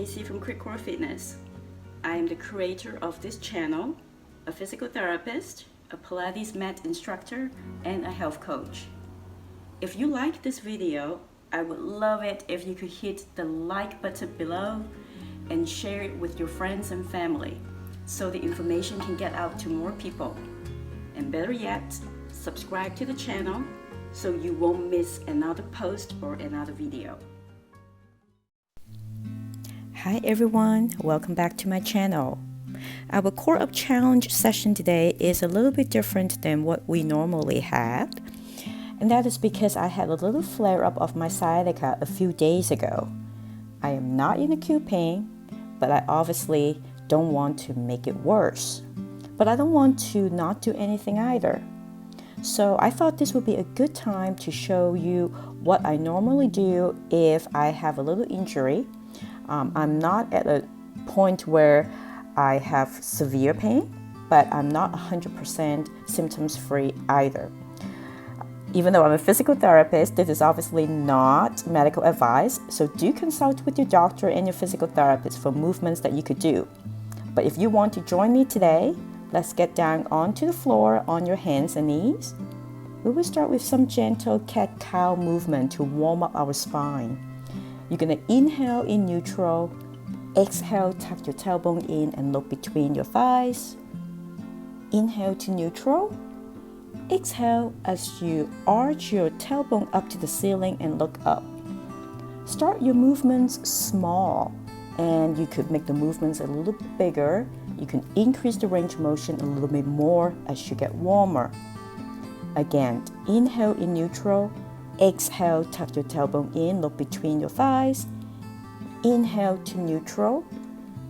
Stacy from Quick Core Fitness. I am the creator of this channel, a physical therapist, a Pilates mat instructor, and a health coach. If you like this video, I would love it if you could hit the like button below and share it with your friends and family so the information can get out to more people. And better yet, subscribe to the channel so you won't miss another post or another video. Hi everyone, welcome back to my channel. Our Core Up Challenge session today is a little bit different than what we normally have. And that is because I had a little flare-up of my sciatica a few days ago. I am not in acute pain, but I obviously don't want to make it worse. But I don't want to not do anything either. So I thought this would be a good time to show you what I normally do if I have a little injury. I'm not at a point where I have severe pain, but I'm not 100% symptoms free either. Even though I'm a physical therapist, this is obviously not medical advice, so do consult with your doctor and your physical therapist for movements that you could do. But if you want to join me today, let's get down onto the floor on your hands and knees. We will start with some gentle cat-cow movement to warm up our spine. You're going to inhale in neutral, exhale, tuck your tailbone in and look between your thighs. Inhale to neutral. Exhale as you arch your tailbone up to the ceiling and look up. Start your movements small, and you could make the movements a little bigger. You can increase the range of motion a little bit more as you get warmer. Again, inhale in neutral. Exhale, tuck your tailbone in, look between your thighs. Inhale to neutral.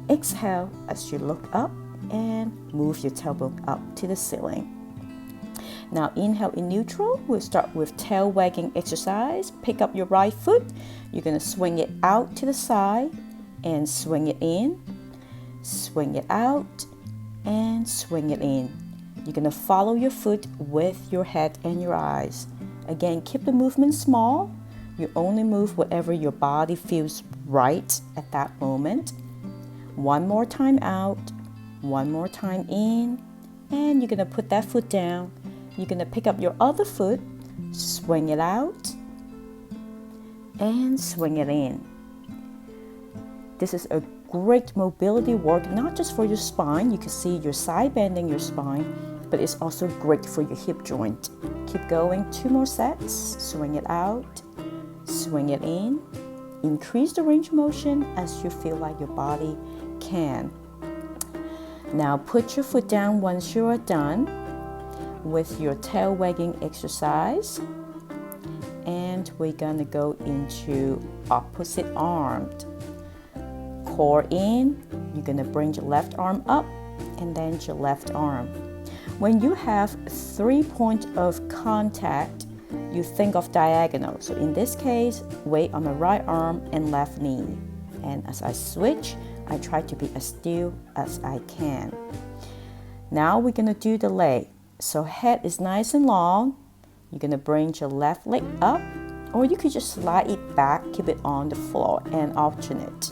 Exhale as you look up and move your tailbone up to the ceiling. Now inhale in neutral. We'll start with tail wagging exercise. Pick up your right foot. You're going to swing it out to the side and swing it in. Swing it out and swing it in. You're going to follow your foot with your head and your eyes. Again, keep the movement small. You only move whatever your body feels right at that moment. One more time out, one more time in, and you're going to put that foot down. You're going to pick up your other foot, swing it out, and swing it in. This is a great mobility work, not just for your spine. You can see you're side bending your spine, but it's also great for your hip joint. Keep going, 2 more sets. Swing it out, swing it in. Increase the range of motion as you feel like your body can. Now put your foot down once you are done with your tail wagging exercise. And we're gonna go into opposite armed. Core in, you're gonna bring your left arm up and then your left arm. When you have 3 points of contact, you think of diagonal. So in this case, weight on my right arm and left knee. And as I switch, I try to be as still as I can. Now we're gonna do the leg. So head is nice and long. You're gonna bring your left leg up, or you could just slide it back, keep it on the floor and alternate.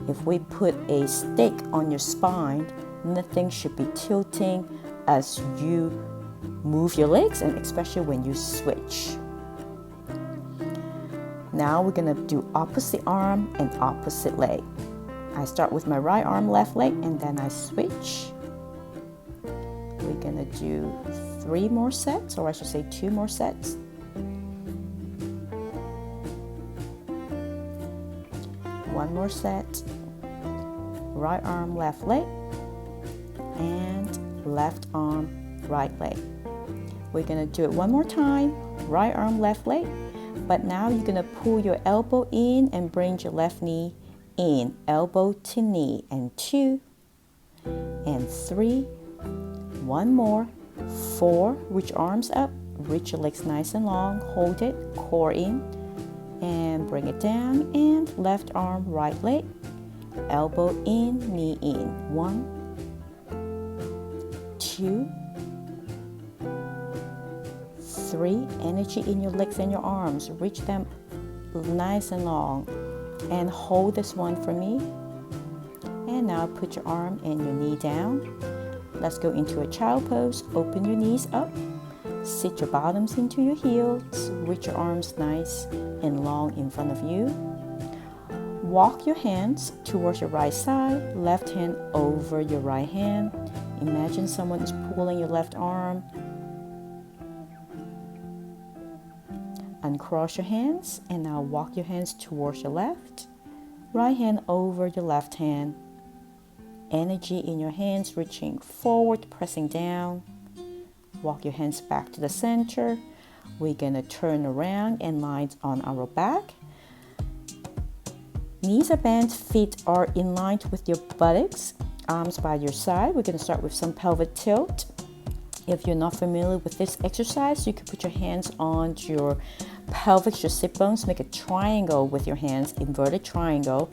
If we put a stick on your spine, nothing should be tilting as you move your legs, and especially when you switch. Now we're gonna do opposite arm and opposite leg. I start with my right arm, left leg, and then I switch. We're gonna do 3 more sets, or I should say 2 more sets. One more set. Right arm, left leg, and left arm, right leg. We're gonna do it one more time. Right arm, left leg, but now you're gonna pull your elbow in and bring your left knee in. Elbow to knee, and 2 and 3. One more. 4. Reach arms up. Reach your legs nice and long. Hold it. Core in and bring it down. And left arm, right leg. Elbow in, knee in. 1, 2, 3. Energy in your legs and your arms. Reach them nice and long. and hold this one for me. And now put your arm and your knee down. Let's go into a child pose. Open your knees up. Sit your bottoms into your heels. Reach your arms nice and long in front of you. Walk your hands towards your right side. Left hand over your right hand. Imagine someone is pulling your left arm. Uncross your hands and now walk your hands towards your left. Right hand over your left hand. Energy in your hands reaching forward, pressing down. Walk your hands back to the center. We're going to turn around and lie on our back. Knees are bent, feet are in line with your buttocks, arms by your side. We're going to start with some pelvic tilt. If you're not familiar with this exercise, you can put your hands on your pelvis, your sit bones, make a triangle with your hands, inverted triangle.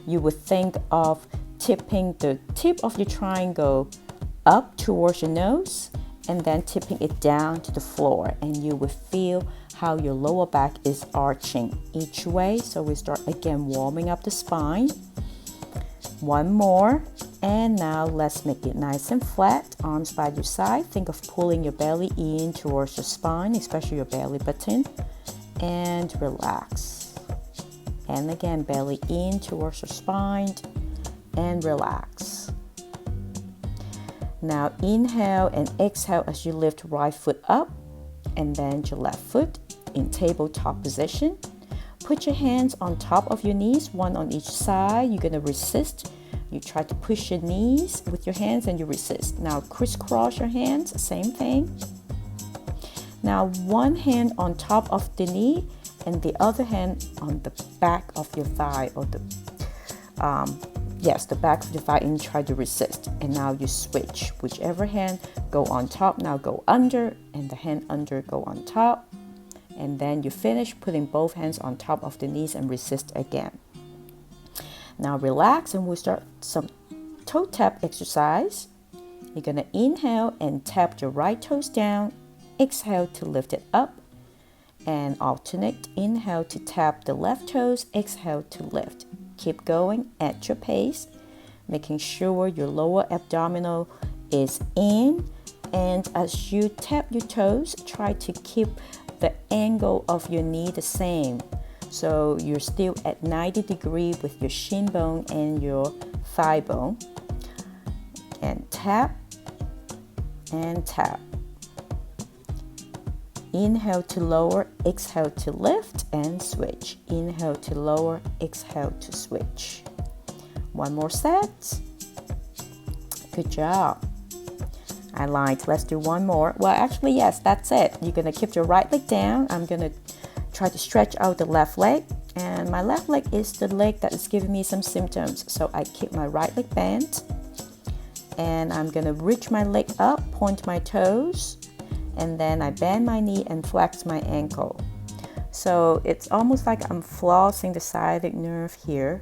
You would think of tipping the tip of your triangle up towards your nose and then tipping it down to the floor, and you will feel how your lower back is arching each way. So we start again warming up the spine. One more, and now let's make it nice and flat, arms by your side. Think of pulling your belly in towards your spine, especially your belly button, and relax. And again, belly in towards your spine and relax. Now inhale and exhale as you lift right foot up and then your left foot in tabletop position. Put your hands on top of your knees, one on each side. You're going to resist. You try to push your knees with your hands and you resist. Now crisscross your hands, same thing. Now one hand on top of the knee and the other hand on the back of your thigh, or the back of your thigh, and try to resist. And now you switch. Whichever hand go on top, now go under, and the hand under go on top. And then you finish putting both hands on top of the knees and resist again. Now relax and we'll start some toe tap exercise. You're going to inhale and tap your right toes down. Exhale to lift it up. And alternate. Inhale to tap the left toes. Exhale to lift. Keep going at your pace, making sure your lower abdominal is in. And as you tap your toes, try to keep the angle of your knee the same. So you're still at 90 degrees with your shin bone and your thigh bone. And tap and tap. Inhale to lower, exhale to lift and switch. Inhale to lower, exhale to switch. One more set. Good job. I lied. Let's do one more. Well, actually, yes, that's it. You're going to keep your right leg down. I'm going to try to stretch out the left leg. And my left leg is the leg that is giving me some symptoms. So I keep my right leg bent. And I'm going to reach my leg up, point my toes. And then I bend my knee and flex my ankle. So it's almost like I'm flossing the sciatic nerve here.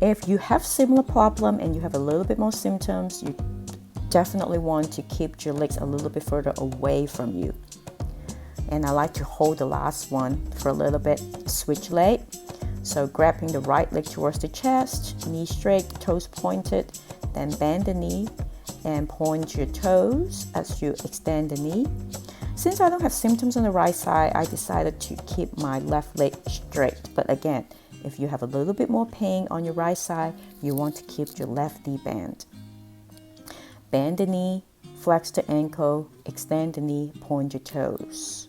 If you have similar problem and you have a little bit more symptoms, you definitely want to keep your legs a little bit further away from you. And I like to hold the last one for a little bit. Switch leg. So grabbing the right leg towards the chest, knee straight, toes pointed, then bend the knee and point your toes as you extend the knee. Since I don't have symptoms on the right side, I decided to keep my left leg straight. But again, if you have a little bit more pain on your right side, you want to keep your left knee bent. Bend the knee, flex the ankle, extend the knee, point your toes.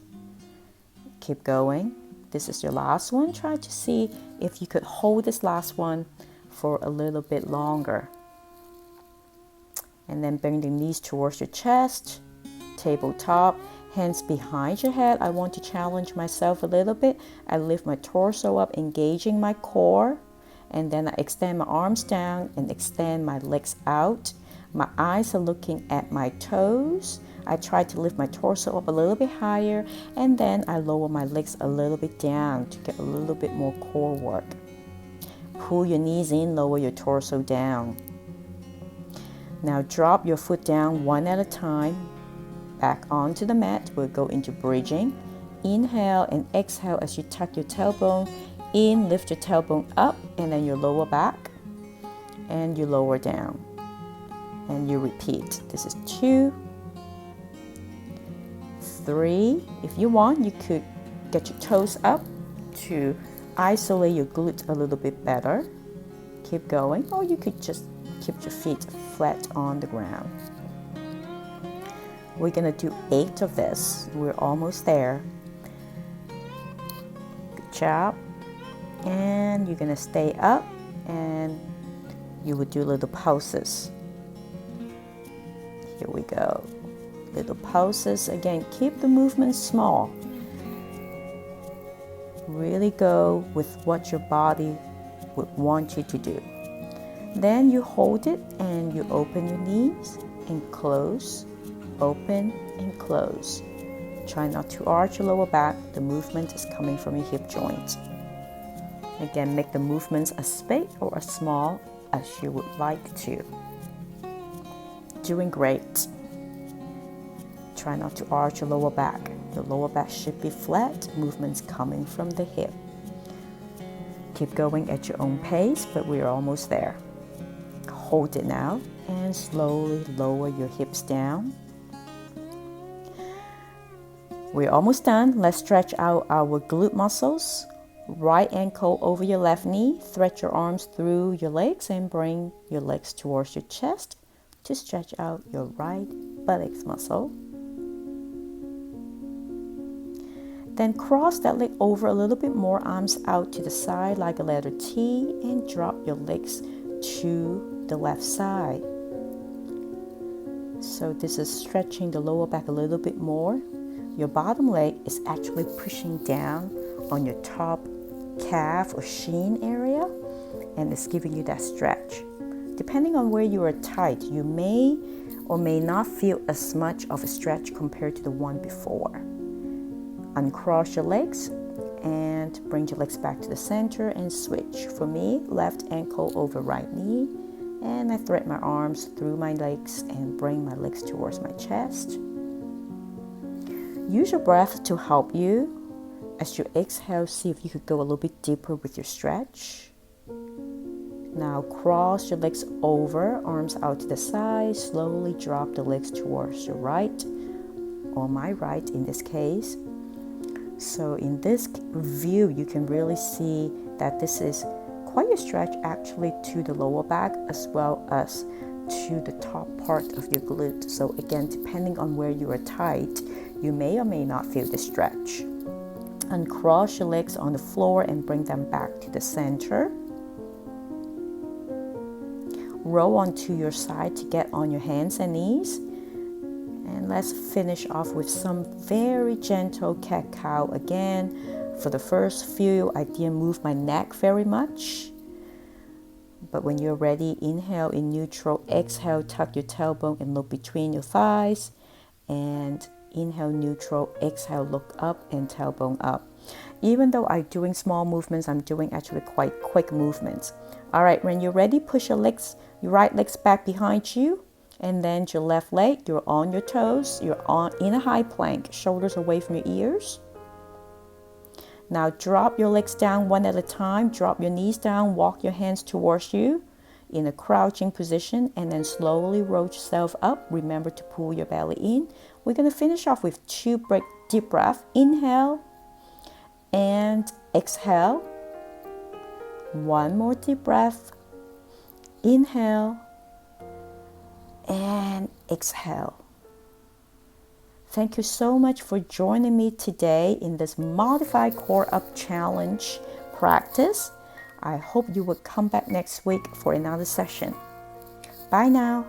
Keep going. This is your last one. Try to see if you could hold this last one for a little bit longer. And then bring the knees towards your chest, tabletop, hands behind your head. I want to challenge myself a little bit. I lift my torso up, engaging my core, and then I extend my arms down and extend my legs out. My eyes are looking at my toes. I try to lift my torso up a little bit higher, and then I lower my legs a little bit down to get a little bit more core work. Pull your knees in, lower your torso down. Now drop your foot down one at a time, back onto the mat. We'll go into bridging. Inhale and exhale as you tuck your tailbone in, lift your tailbone up, and then your lower back, and you lower down, and you repeat. This is 2, 3. If you want, you could get your toes up to isolate your glute a little bit better. Keep going, or you could just keep your feet flat on the ground. We're gonna do 8 of this. We're almost there. Good job. And you're gonna stay up, and you would do little pulses. Here we go. Little pulses. Again, keep the movement small. Really go with what your body would want you to do. Then you hold it and you open your knees and close, open and close. Try not to arch your lower back. The movement is coming from your hip joint. Again, make the movements as big or as small as you would like to. Doing great. Try not to arch your lower back. Your lower back should be flat, movements coming from the hip. Keep going at your own pace, but we're almost there. Hold it now and slowly lower your hips down. We're almost done. Let's stretch out our glute muscles. Right ankle over your left knee. Thread your arms through your legs and bring your legs towards your chest to stretch out your right buttocks muscle. Then cross that leg over a little bit more, arms out to the side like a letter T, and drop your legs to the left side. So this is stretching the lower back a little bit more. Your bottom leg is actually pushing down on your top calf or shin area, and it's giving you that stretch. Depending on where you are tight, you may or may not feel as much of a stretch compared to the one before. Uncross your legs and bring your legs back to the center and switch. For me, left ankle over right knee, and I thread my arms through my legs and bring my legs towards my chest. Use your breath to help you. As you exhale, see if you could go a little bit deeper with your stretch. Now cross your legs over, arms out to the side. Slowly drop the legs towards your right, or my right in this case. So in this view, you can really see that this is quite a stretch actually to the lower back as well as to the top part of your glute. So again, depending on where you are tight, you may or may not feel the stretch. Uncross your legs on the floor and bring them back to the center. Roll onto your side to get on your hands and knees. And let's finish off with some very gentle cat-cow again. For the first few, I didn't move my neck very much. But when you're ready, inhale in neutral, exhale, tuck your tailbone and look between your thighs. And inhale neutral, exhale, look up and tailbone up. Even though I'm doing small movements, I'm doing actually quite quick movements. All right, when you're ready, push your right legs back behind you. And then your left leg, you're on your toes, you're in a high plank, shoulders away from your ears. Now drop your legs down one at a time, drop your knees down, walk your hands towards you in a crouching position, and then slowly roll yourself up. Remember to pull your belly in. We're gonna finish off with 2 deep breaths. Inhale and exhale. 1 more deep breath. Inhale and exhale. Thank you so much for joining me today in this modified core up challenge practice. I hope you will come back next week for another session. Bye now.